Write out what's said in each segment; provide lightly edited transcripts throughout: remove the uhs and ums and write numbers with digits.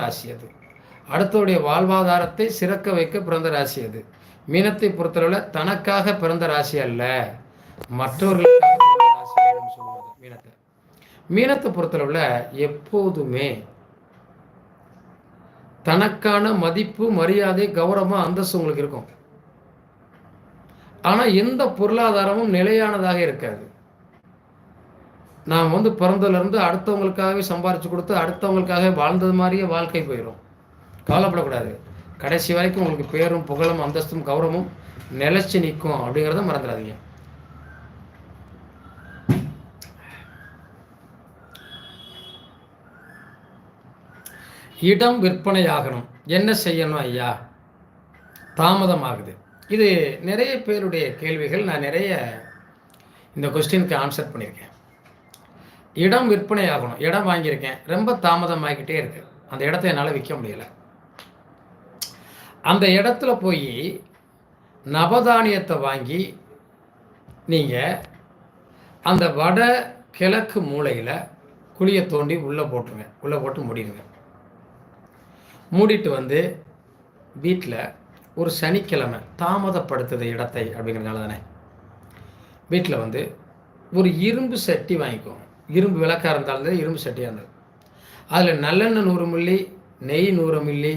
ராசி அது. அடுத்தவருடைய வாழ்வாதாரத்தை சிறக்க வைக்க பிறந்த ராசி அது. மீனத்தை பொறுத்தளவில் தனக்காக பிறந்த ராசி அல்ல, மற்றவர்களுக்காக பிறந்த ராசி அப்படின்னு சொல்லுவாங்க மீனத்தை. மீனத்தை பொறுத்தளவில் எப்போதுமே தனக்கான மதிப்பு, மரியாதை, கௌரவம், அந்தஸ்து உங்களுக்கு இருக்கும். ஆனால் எந்த பொருளாதாரமும் நிலையானதாக இருக்காது. நாம் பிறந்ததுலேருந்து அடுத்தவங்களுக்காகவே சம்பாரித்து கொடுத்து அடுத்தவங்களுக்காக வாழ்ந்தது மாதிரியே வாழ்க்கை போயிடும். கவலைப்படக்கூடாது. கடைசி வரைக்கும் உங்களுக்கு பேரும் புகழும் அந்தஸ்தும் கௌரவமும் நிலைச்சி நிற்கும் அப்படிங்கிறத மறந்துடாதீங்க. இடம் விற்பனையாகணும், என்ன செய்யணும் ஐயா? தாமதமாகுது. இது நிறைய பேருடைய கேள்விகள். நான் நிறைய இந்த கொஸ்டினுக்கு ஆன்சர் பண்ணியிருக்கேன். இடம் விற்பனையாகணும், இடம் வாங்கியிருக்கேன், ரொம்ப தாமதமாகிக்கிட்டே இருக்கு, அந்த இடத்த என்னால் விற்க முடியலை. அந்த இடத்துல போய் நவதானியத்தை வாங்கி நீங்கள் அந்த வட கிழக்கு மூலையில் குழியை தோண்டி உள்ளே போட்டுருங்க. உள்ளே போட்டு மூடிடுங்க. மூடிட்டு வீட்டில் ஒரு சனிக்கிழமை தாமதப்படுத்துது இடத்தை அப்படிங்கிறதுனால தானே, வீட்டில் ஒரு இரும்பு சட்டி வாங்கிக்கோங்க. இரும்பு விளக்காக இருந்தாலும் இரும்பு சட்டியாக இருந்தது, அதில் நல்லெண்ணெய் 100 மில்லி, நெய் 100 மில்லி,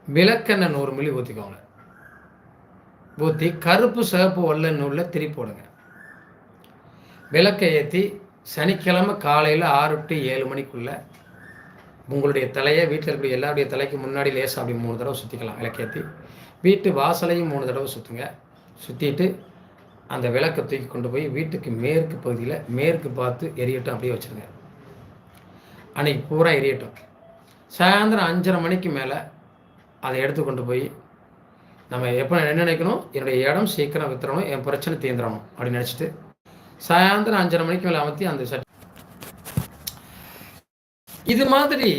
விளக்கெண்ணெய் 100 மில்லி ஊற்றிக்கோங்க. ஊற்றி கருப்பு சிவப்பு வெள்ளை நூலில் திரி போடுங்க. விளக்கை ஏற்றி சனிக்கிழமை காலையில் 6 to 7 மணிக்குள்ளே உங்களுடைய தலையை, வீட்டில் இருக்கக்கூடிய எல்லாருடைய தலைக்கு முன்னாடி லேசாக அப்படி 3 தடவை சுற்றிக்கலாம். விளக்கேற்றி வீட்டு வாசலையும் 3 தடவை சுற்றுங்க. சுற்றிட்டு அந்த விளக்கை தூக்கி கொண்டு போய் வீட்டுக்கு மேற்கு பகுதியில் மேற்கு பார்த்து எரியட்டும், அப்படியே வச்சுருங்க. அன்றைக்கி பூரா எரியட்டும். சாயந்தரம் 5:30 மணிக்கு மேலே அதை எடுத்து கொண்டு போய் நம்ம எப்போ என்ன நினைக்கணும், என்னுடைய இடம் சீக்கிரம் வித்துறணும், என் பிரச்சனை தீர்ந்துடணும் அப்படின்னு நினச்சிட்டு சாயந்தரம் 5:30 மணிக்கு மேலே அமர்த்தி அந்த சட்டி. இது மாதிரி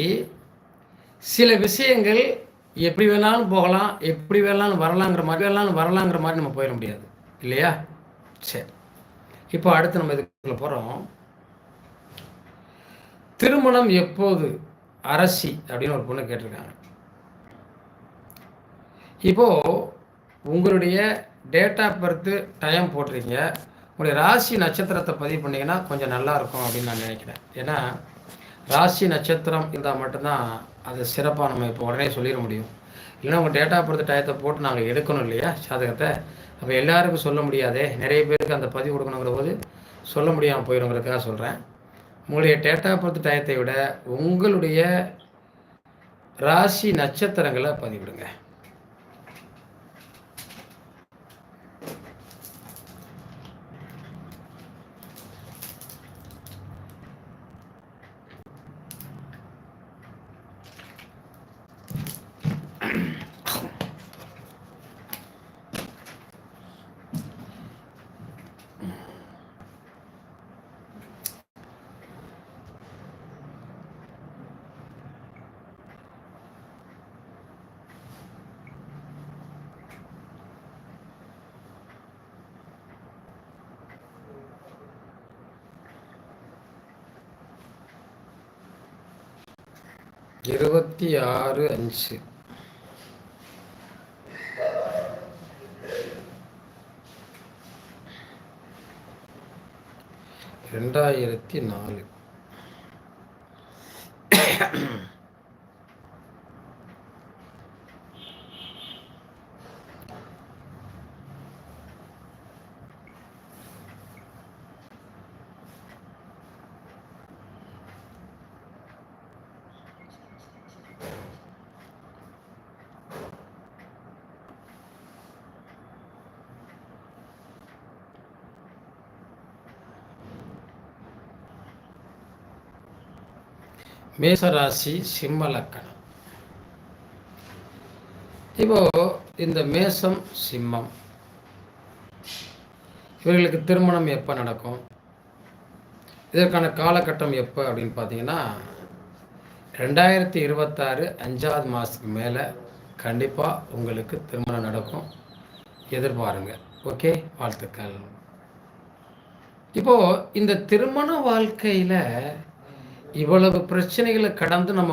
சில விஷயங்கள் எப்படி வேணாலும் போகலாம், எப்படி வேணாலும் வரலாங்கிற மாதிரி நம்ம போயிட முடியாது இல்லையா? சரி, இப்போ அடுத்து நம்ம இதுக்குள்ள போகிறோம். திருமணம் எப்போது? அரசி அப்படின்னு ஒரு பொண்ணு கேட்டிருக்காங்க. இப்போது உங்களுடைய டேட் ஆஃப் பர்த்து டைம் போட்டிருக்கீங்க, உங்களுடைய ராசி நட்சத்திரத்தை பதிவு பண்ணிங்கன்னா கொஞ்சம் நல்லாயிருக்கும் அப்படின்னு நான் நினைக்கிறேன். ஏன்னா ராசி நட்சத்திரம் இருந்தால் மட்டும்தான் அது சிறப்பாக நம்ம இப்போ உடனே சொல்லிட முடியும். இல்லைன்னா உங்கள் டேட் ஆஃப் பர்த் டயத்தை போட்டு நாங்கள் எடுக்கணும் இல்லையா ஜாதகத்தை. அப்போ எல்லாருக்கும் சொல்ல முடியாதே, நிறைய பேருக்கு அந்த பதிவு கொடுக்கணுங்கிற போது சொல்ல முடியாமல் போயிடுங்கிறதுக்காக சொல்கிறேன். உங்களுடைய டேட் ஆஃப் பர்த் டயத்தை விட உங்களுடைய ராசி நட்சத்திரங்களை பதிவிடுங்க. இருபத்தி 6/5 2004. மேசராசி சிம்ம லக்கணம். இப்போ இந்த மேசம் சிம்மம் இவர்களுக்கு திருமணம் எப்போ நடக்கும், இதற்கான காலகட்டம் எப்போ அப்படின்னு பார்த்தீங்கன்னா 2026 5வது மாதத்துக்கு மேலே கண்டிப்பாக உங்களுக்கு திருமணம் நடக்கும், எதிர்பாருங்க. ஓகே, வாழ்த்துக்கள். இப்போது இந்த திருமண வாழ்க்கையில் இவ்வளவு பிரச்சனைகளை கடந்து நம்ம